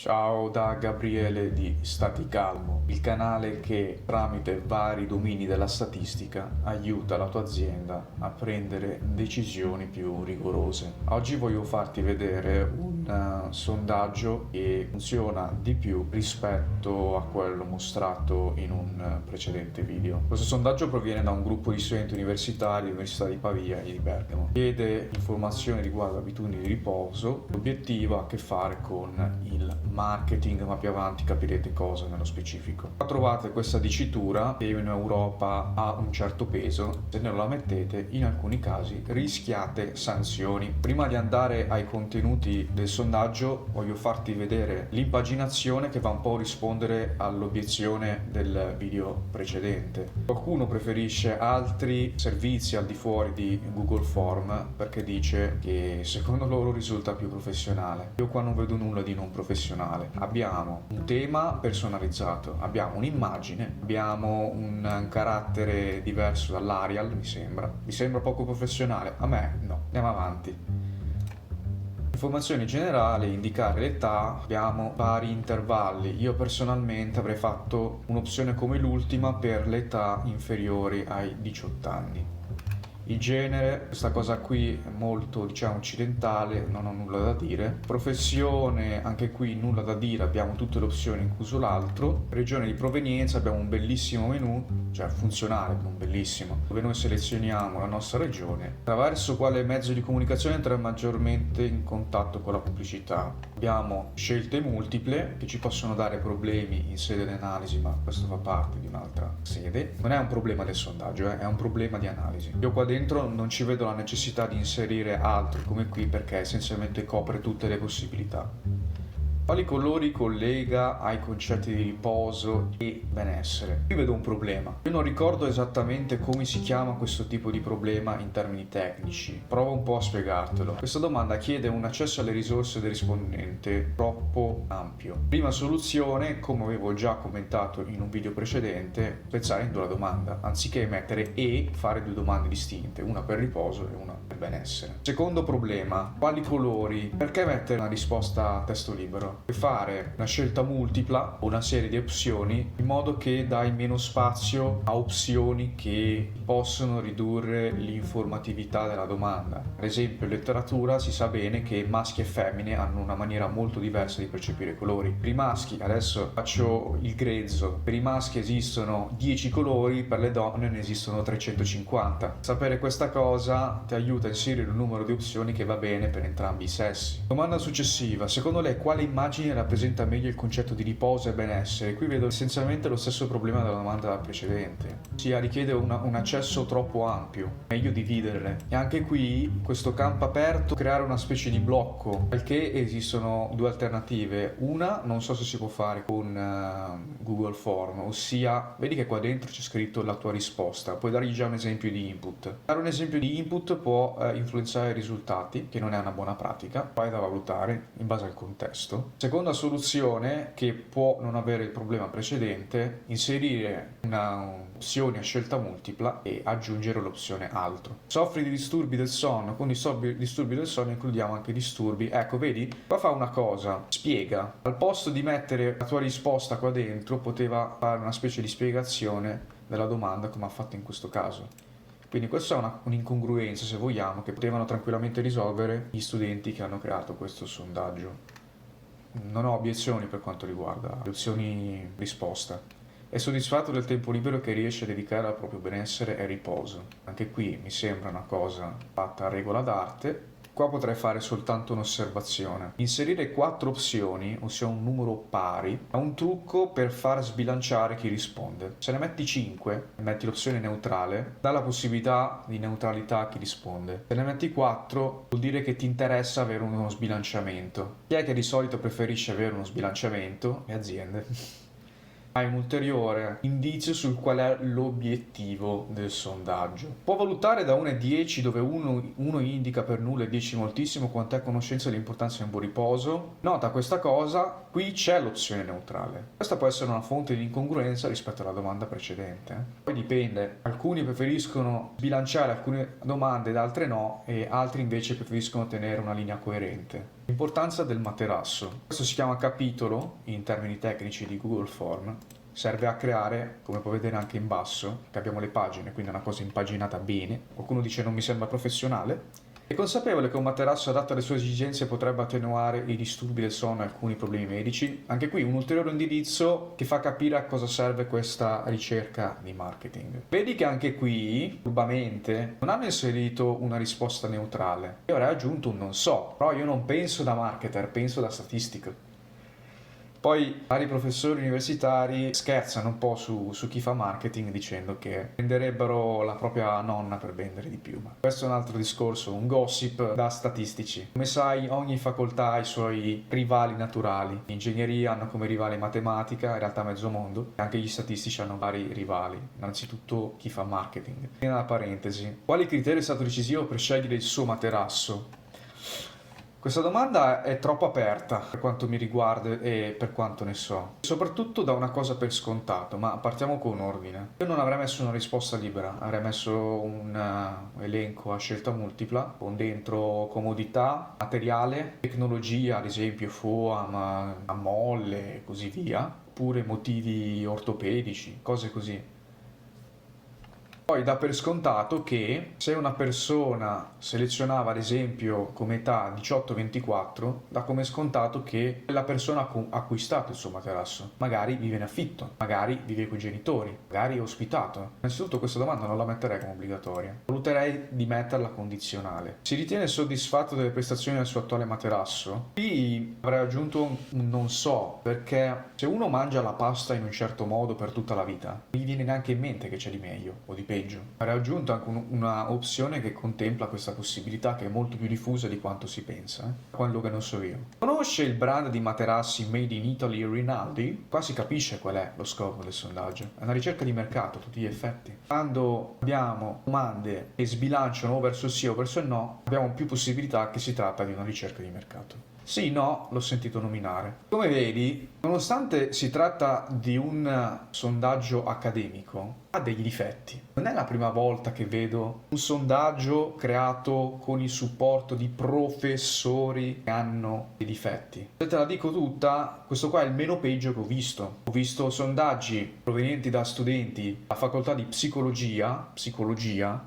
Ciao da Gabriele di Stati Calmo, il canale che tramite vari domini della statistica aiuta la tua azienda a prendere decisioni più rigorose. Oggi voglio farti vedere un sondaggio che funziona di più rispetto a quello mostrato in un precedente video. Questo sondaggio proviene da un gruppo di studenti universitari dell'Università di Pavia e di Bergamo. Chiede informazioni riguardo abitudini di riposo. L'obiettivo ha a che fare con il marketing, ma più avanti capirete cosa nello specifico. Trovate questa dicitura che in Europa ha un certo peso, se non la mettete in alcuni casi rischiate sanzioni. Prima di andare ai contenuti del sondaggio voglio farti vedere l'impaginazione che va un po' a rispondere all'obiezione del video precedente. Qualcuno preferisce altri servizi al di fuori di Google Form perché dice che secondo loro risulta più professionale. Io qua non vedo nulla di non professionale. Abbiamo un tema personalizzato, abbiamo un'immagine, abbiamo un carattere diverso dall'Arial, mi sembra poco professionale. A me no. Andiamo avanti. Informazioni generali, indicare l'età, abbiamo vari intervalli. Io personalmente avrei fatto un'opzione come l'ultima per le età inferiori ai 18 anni. Il genere, questa cosa qui è molto occidentale, non ho nulla da dire. Professione, anche qui nulla da dire, abbiamo tutte le opzioni incluso l'altro. Regione di provenienza, abbiamo un bellissimo menu, cioè funzionale, non bellissimo, dove noi selezioniamo la nostra regione, attraverso quale mezzo di comunicazione entrare maggiormente in contatto con la pubblicità. Abbiamo scelte multiple che ci possono dare problemi in sede di analisi, ma questo fa parte di un'altra sede. Non è un problema del sondaggio, è un problema di analisi. Io qua dentro non ci vedo la necessità di inserire altro come qui perché essenzialmente copre tutte le possibilità. Quali colori collega ai concetti di riposo e benessere? Qui vedo un problema. Io non ricordo esattamente come si chiama questo tipo di problema in termini tecnici. Provo un po' a spiegartelo. Questa domanda chiede un accesso alle risorse del rispondente troppo ampio. Prima soluzione, come avevo già commentato in un video precedente, spezzare in due la domanda, anziché mettere e fare due domande distinte, una per riposo e una per benessere. Secondo problema, quali colori? Perché mettere una risposta a testo libero? Puoi fare una scelta multipla o una serie di opzioni in modo che dai meno spazio a opzioni che possono ridurre l'informatività della domanda. Per esempio, in letteratura si sa bene che maschi e femmine hanno una maniera molto diversa di percepire i colori. Per i maschi, adesso faccio il grezzo, per i maschi esistono 10 colori, per le donne ne esistono 350. Sapere questa cosa ti aiuta a inserire un numero di opzioni che va bene per entrambi i sessi. Domanda successiva: secondo lei quale immagine rappresenta meglio il concetto di riposo e benessere? Qui vedo essenzialmente lo stesso problema della domanda precedente, ossia richiede un accesso troppo ampio, meglio dividerle. E anche qui questo campo aperto, creare una specie di blocco, perché esistono due alternative. Una, non so se si può fare con Google Form, ossia vedi che qua dentro c'è scritto la tua risposta, puoi dargli già un esempio di input. Dare un esempio di input può influenzare i risultati, che non è una buona pratica, poi è da valutare in base al contesto. Seconda soluzione, che può non avere il problema precedente, inserire un'opzione a scelta multipla e aggiungere l'opzione altro. Soffri di disturbi del sonno, con disturbi del sonno includiamo anche disturbi. Ecco, vedi? Qua fa una cosa, spiega. Al posto di mettere la tua risposta qua dentro, poteva fare una specie di spiegazione della domanda come ha fatto in questo caso. Quindi questa è un'incongruenza, se vogliamo, che potevano tranquillamente risolvere gli studenti che hanno creato questo sondaggio. Non ho obiezioni per quanto riguarda le opzioni risposta. È soddisfatto del tempo libero che riesce a dedicare al proprio benessere e riposo. Anche qui mi sembra una cosa fatta a regola d'arte. Qua potrei fare soltanto un'osservazione. Inserire 4 opzioni, ossia un numero pari, è un trucco per far sbilanciare chi risponde. Se ne metti 5 e metti l'opzione neutrale, dà la possibilità di neutralità a chi risponde. Se ne metti 4, vuol dire che ti interessa avere uno sbilanciamento. Chi è che di solito preferisce avere uno sbilanciamento? Le aziende. Hai un ulteriore indizio sul qual è l'obiettivo del sondaggio. Può valutare da 1 a 10, dove 1 indica per nulla e 10 moltissimo, quanto è conoscenza dell'importanza di un buon riposo. Nota questa cosa, qui c'è l'opzione neutrale. Questa può essere una fonte di incongruenza rispetto alla domanda precedente. Poi dipende, alcuni preferiscono bilanciare alcune domande ed altre no, e altri invece preferiscono tenere una linea coerente. L'importanza del materasso. Questo si chiama capitolo in termini tecnici di Google Form. Serve a creare, come puoi vedere anche in basso, che abbiamo le pagine, quindi è una cosa impaginata bene. Qualcuno dice non mi sembra professionale. È consapevole che un materasso adatto alle sue esigenze potrebbe attenuare i disturbi del sonno e alcuni problemi medici? Anche qui un ulteriore indirizzo che fa capire a cosa serve questa ricerca di marketing. Vedi che anche qui, urbamente, non hanno inserito una risposta neutrale. Io avrei aggiunto un non so, però io non penso da marketer, penso da statistico. Poi vari professori universitari scherzano un po' su chi fa marketing dicendo che venderebbero la propria nonna per vendere di più. Ma questo è un altro discorso, un gossip da statistici. Come sai, ogni facoltà ha i suoi rivali naturali. Ingegneria hanno come rivale matematica, in realtà mezzo mondo, e anche gli statistici hanno vari rivali. Innanzitutto chi fa marketing. Nella parentesi, quale criterio è stato decisivo per scegliere il suo materasso? Questa domanda è troppo aperta per quanto mi riguarda e per quanto ne so. Soprattutto da una cosa per scontato, ma partiamo con ordine. Io non avrei messo una risposta libera, avrei messo un elenco a scelta multipla, con dentro comodità, materiale, tecnologia, ad esempio FOAM, a molle e così via, oppure motivi ortopedici, cose così. Poi dà per scontato che se una persona selezionava ad esempio come età 18-24, dà come scontato che la persona ha acquistato il suo materasso. Magari vive in affitto, magari vive con i genitori, magari è ospitato. Innanzitutto questa domanda non la metterei come obbligatoria. Valuterei di metterla condizionale. Si ritiene soddisfatto delle prestazioni del suo attuale materasso? Qui avrei aggiunto un non so, perché se uno mangia la pasta in un certo modo per tutta la vita, non gli viene neanche in mente che c'è di meglio o di peggio. Avrei aggiunto anche una opzione che contempla questa possibilità, che è molto più diffusa di quanto si pensa, quello che non so io. Conosce il brand di materassi Made in Italy Rinaldi? Qua si capisce qual è lo scopo del sondaggio. È una ricerca di mercato a tutti gli effetti. Quando abbiamo domande che sbilanciano o verso il sì o verso il no, abbiamo più possibilità che si tratta di una ricerca di mercato. Sì, no, l'ho sentito nominare. Come vedi, nonostante si tratta di un sondaggio accademico, ha degli difetti. Non è la prima volta che vedo un sondaggio creato con il supporto di professori che hanno dei difetti. Se te la dico tutta, questo qua è il meno peggio che ho visto. Ho visto sondaggi provenienti da studenti alla facoltà di psicologia,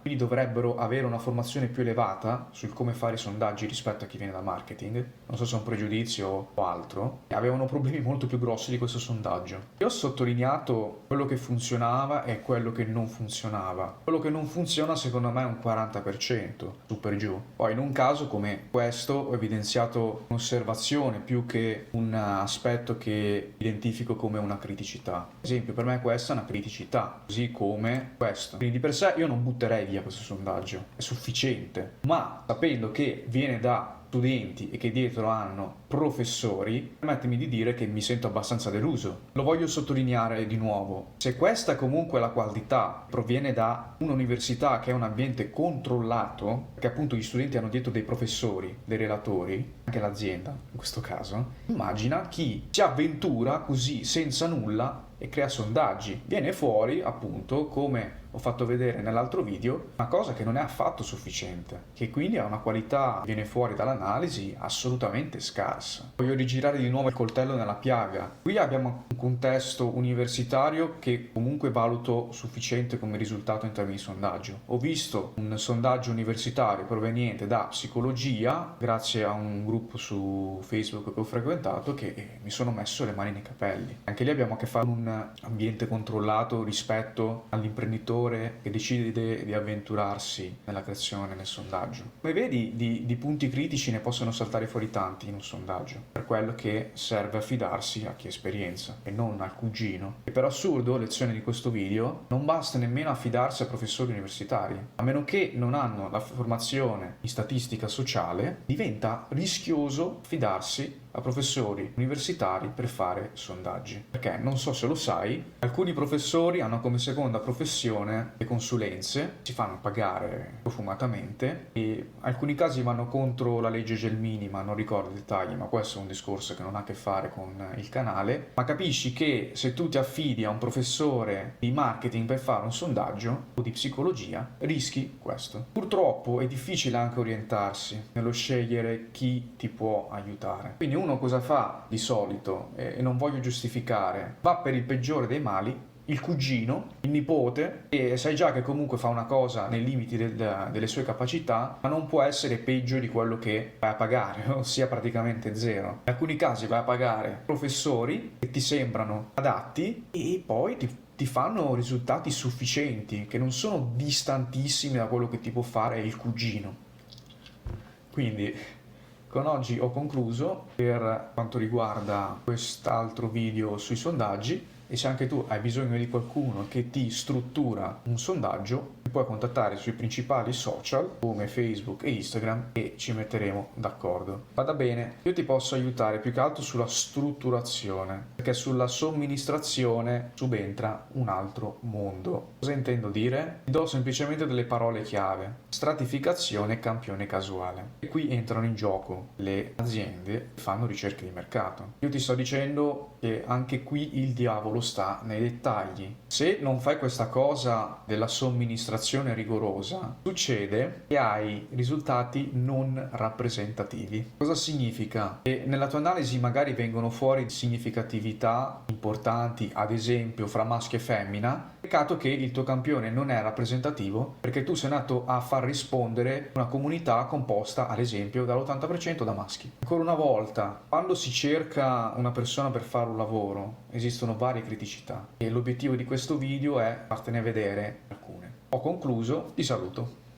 quindi dovrebbero avere una formazione più elevata sul come fare i sondaggi rispetto a chi viene da marketing. Non so se è un pregiudizio o altro. E avevano problemi molto più grossi di questo sondaggio. Io ho sottolineato quello che funzionava e quello che non funzionava. Quello che non funziona secondo me è un 40%, su per giù. Poi in un caso come questo ho evidenziato un'osservazione più che un aspetto che identifico come una criticità. Ad esempio, per me questa è una criticità, così come questo. Quindi di per sé io non butterei via questo sondaggio, è sufficiente. Ma sapendo che viene da studenti e che dietro hanno professori, permettimi di dire che mi sento abbastanza deluso. Lo voglio sottolineare di nuovo. Se questa comunque la qualità proviene da un'università che è un ambiente controllato, perché appunto gli studenti hanno dietro dei professori, dei relatori, anche l'azienda in questo caso, immagina chi si avventura così senza nulla e crea sondaggi. Viene fuori appunto, come ho fatto vedere nell'altro video, una cosa che non è affatto sufficiente, che quindi ha una qualità, viene fuori dall'analisi, assolutamente scarsa. Voglio rigirare di nuovo il coltello nella piaga. Qui abbiamo un contesto universitario che comunque valuto sufficiente come risultato in termini di sondaggio. Ho visto un sondaggio universitario proveniente da psicologia, grazie a un gruppo su Facebook che ho frequentato, che mi sono messo le mani nei capelli. Anche lì abbiamo a che fare con un ambiente controllato rispetto all'imprenditore che decide di avventurarsi nella creazione nel sondaggio. Come vedi, di punti critici ne possono saltare fuori tanti in un sondaggio, per quello che serve affidarsi a chi ha esperienza e non al cugino. E per assurdo, lezione di questo video, non basta nemmeno affidarsi a professori universitari. A meno che non hanno la formazione in statistica sociale, diventa rischioso affidarsi a professori universitari per fare sondaggi. Perché, non so se lo sai, alcuni professori hanno come seconda professione le consulenze, si fanno pagare profumatamente e in alcuni casi vanno contro la legge Gelmini, ma non ricordo i dettagli, ma questo è un discorso che non ha a che fare con il canale. Ma capisci che se tu ti affidi a un professore di marketing per fare un sondaggio o di psicologia, rischi questo. Purtroppo è difficile anche orientarsi nello scegliere chi ti può aiutare. Quindi uno cosa fa di solito, e non voglio giustificare, va per il peggiore dei mali, il cugino, il nipote, e sai già che comunque fa una cosa nei limiti delle sue capacità, ma non può essere peggio di quello che vai a pagare, ossia praticamente zero. In alcuni casi vai a pagare professori che ti sembrano adatti e poi ti fanno risultati sufficienti, che non sono distantissimi da quello che ti può fare il cugino. Quindi con oggi ho concluso per quanto riguarda quest'altro video sui sondaggi, e se anche tu hai bisogno di qualcuno che ti struttura un sondaggio, mi puoi contattare sui principali social come Facebook e Instagram e ci metteremo d'accordo. Vada bene, io ti posso aiutare più che altro sulla strutturazione, perché sulla somministrazione subentra un altro mondo. Cosa intendo dire? Ti do semplicemente delle parole chiave: stratificazione e campione casuale. E qui entrano in gioco le aziende che fanno ricerche di mercato. Io ti sto dicendo che anche qui il diavolo sta nei dettagli. Se non fai questa cosa della somministrazione rigorosa, succede che hai risultati non rappresentativi. Cosa significa? Che nella tua analisi magari vengono fuori significatività importanti, ad esempio fra maschio e femmina. Peccato che il tuo campione non è rappresentativo, perché tu sei nato a far rispondere una comunità composta, ad esempio, dall'80% da maschi. Ancora una volta, quando si cerca una persona per fare un lavoro, esistono varie criticità e l'obiettivo di questo video è fartene vedere alcune. Ho concluso, ti saluto.